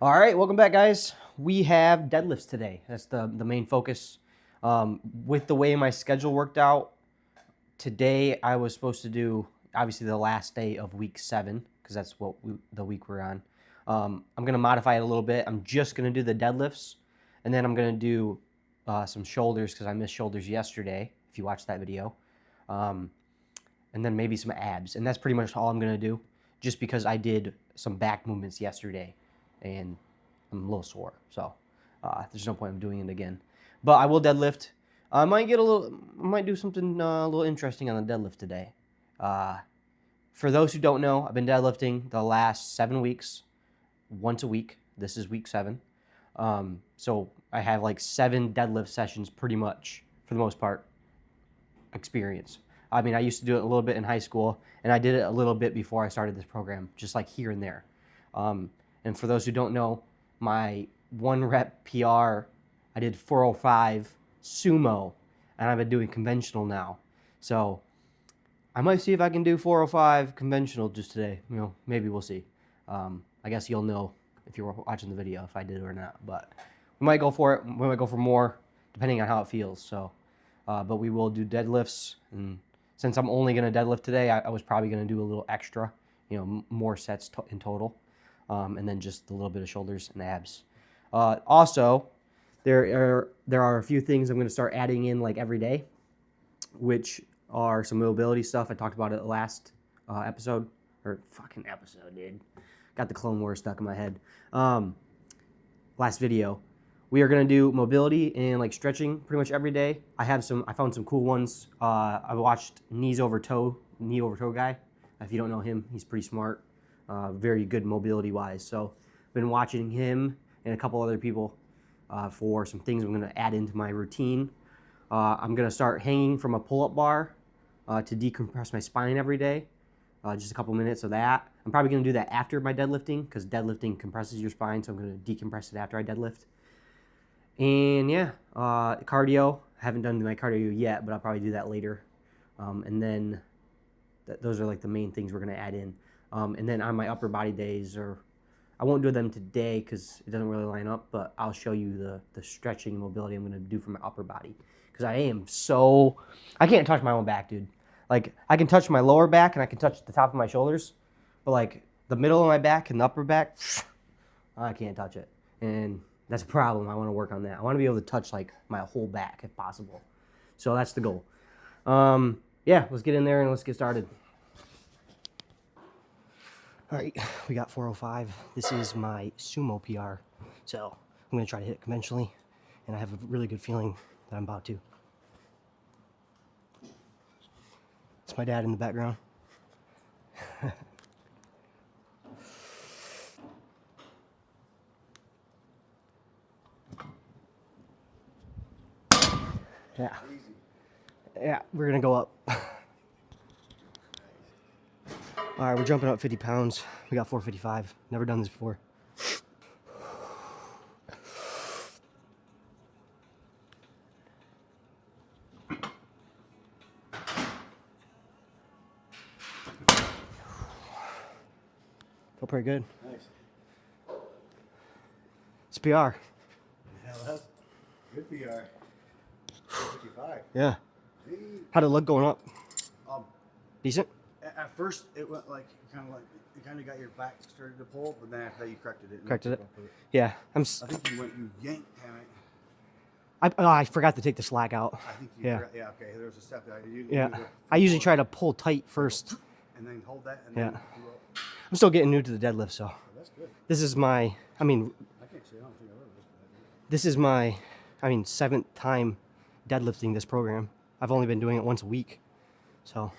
All right, welcome back, guys. We have deadlifts today. That's the main focus. With the way my schedule worked out, today I was supposed to do, obviously, the last day of week 7, because that's what the week we're on. I'm going to modify it a little bit. I'm just going to do the deadlifts, and then I'm going to do some shoulders, because I missed shoulders yesterday, if you watched that video. And then maybe some abs, and that's pretty much all I'm going to do, just because I did some back movements yesterday, and I'm a little sore, so there's no point in doing it again. But I will deadlift. I might do something a little interesting on the deadlift today. For those who don't know, I've been deadlifting the last 7 weeks, once a week. This is week 7. So I have like 7 deadlift sessions pretty much, for the most part, experience. I mean, I used to do it a little bit in high school, and I did it a little bit before I started this program, just like here and there. And for those who don't know, my 1 rep PR, I did 405 sumo, and I've been doing conventional now. So I might see if I can do 405 conventional just today. You know, maybe we'll see. I guess you'll know if you're watching the video if I did it or not. But we might go for it. We might go for more, depending on how it feels. So, but we will do deadlifts, and since I'm only going to deadlift today, I was probably going to do a little extra, you know, more sets in total, and then just a little bit of shoulders and abs. Also, there are a few things I'm going to start adding in like every day, which are some mobility stuff. I talked about it last episode, dude. Got the Clone Wars stuck in my head. Last video. We are going to do mobility and like stretching pretty much every day. I found some cool ones. I watched knee over toe guy. If you don't know him, he's pretty smart, very good mobility wise. So I've been watching him and a couple other people for some things I'm going to add into my routine. I'm going to start hanging from a pull-up bar to decompress my spine every day. Just a couple minutes of that. I'm probably going to do that after my deadlifting, because deadlifting compresses your spine, so I'm going to decompress it after I deadlift. And yeah, cardio. I haven't done my cardio yet, but I'll probably do that later. And then those are like the main things we're going to add in. And then on my upper body days, or I won't do them today because it doesn't really line up, but I'll show you the stretching and mobility I'm going to do for my upper body. Because I can't touch my own back, dude. Like, I can touch my lower back and I can touch the top of my shoulders, but like the middle of my back and the upper back, I can't touch it. And that's a problem. I want to work on that. I want to be able to touch like my whole back if possible. So that's the goal. Yeah, let's get in there and let's get started. All right, we got 405. This is my sumo PR. So I'm going to try to hit it conventionally, and I have a really good feeling that I'm about to. It's my dad in the background. Yeah. Yeah, we're going to go up. All right, we're jumping up 50 pounds. We got 455. Never done this before. Feel pretty good. Nice. It's PR. Yeah, that's good PR. 55. Yeah. Hey. How'd it look going up? Decent? At first, it went like you kind of got your back started to pull, but then after that, you corrected it. Corrected it? Yeah. I think you yanked, I forgot to take the slack out. I think you forgot, yeah, okay. There was a step there. I usually try to pull tight first. And then hold that, and then pull up. I'm still getting new to the deadlift, so. Oh, that's good. This is my, I can't say I don't think I've ever looked this is my, 7th time deadlifting this program. I've only been doing it once a week, so.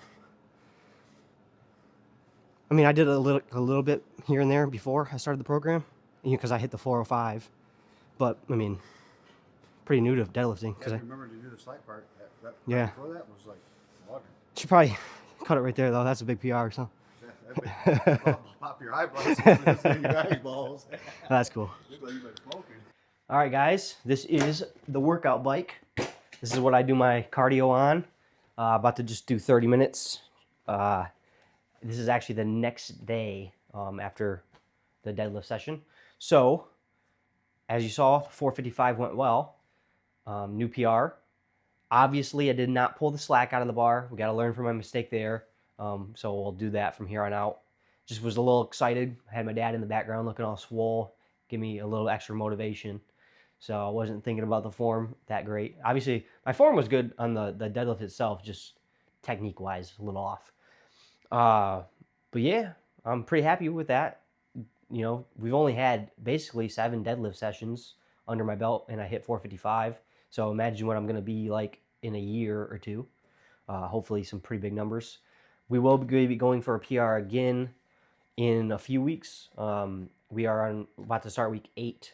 I mean, I did a little bit here and there before I started the program, because I hit the 405. But I mean, pretty new to deadlifting. I remember to do the slack part. Yeah. Before that was like water. Should probably cut it right there though. That's a big PR. So. Yeah, pop your eyeballs. Your eyeballs. That's cool. Look like you've been smoking. All right, guys. This is the workout bike. This is what I do my cardio on. About to just do 30 minutes. This is actually the next day after the deadlift session. So as you saw, 455 went well. New PR. Obviously, I did not pull the slack out of the bar. We got to learn from my mistake there. So we'll do that from here on out. Just was a little excited. I had my dad in the background looking all swole, give me a little extra motivation. So I wasn't thinking about the form that great. Obviously, my form was good on the deadlift itself, just technique-wise, a little off. But yeah, I'm pretty happy with that. You know, we've only had basically 7 deadlift sessions under my belt, and I hit 455. So imagine what I'm going to be like in a year or two. Hopefully some pretty big numbers. We will be going for a PR again in a few weeks. We are about to start week 8,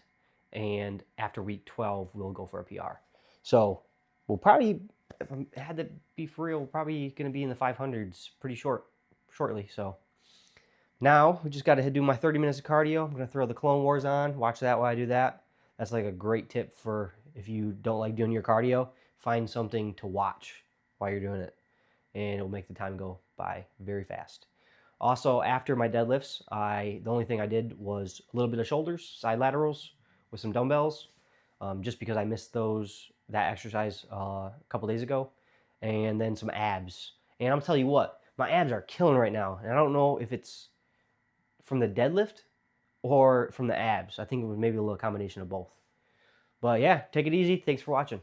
and after week 12, we'll go for a PR. So we'll probably, if I had to be for real, probably going to be in the 500s pretty shortly. So now we just got to do my 30 minutes of cardio. I'm going to throw the Clone Wars on, watch that while I do that. That's like a great tip for if you don't like doing your cardio, find something to watch while you're doing it, and it'll make the time go by very fast. Also, after my deadlifts, the only thing I did was a little bit of shoulders, side laterals with some dumbbells, just because I missed that exercise a couple days ago, and then some abs. And I'm telling you what, my abs are killing right now, and I don't know if it's from the deadlift or from the abs. I think it was maybe a little combination of both. But yeah, take it easy. Thanks for watching.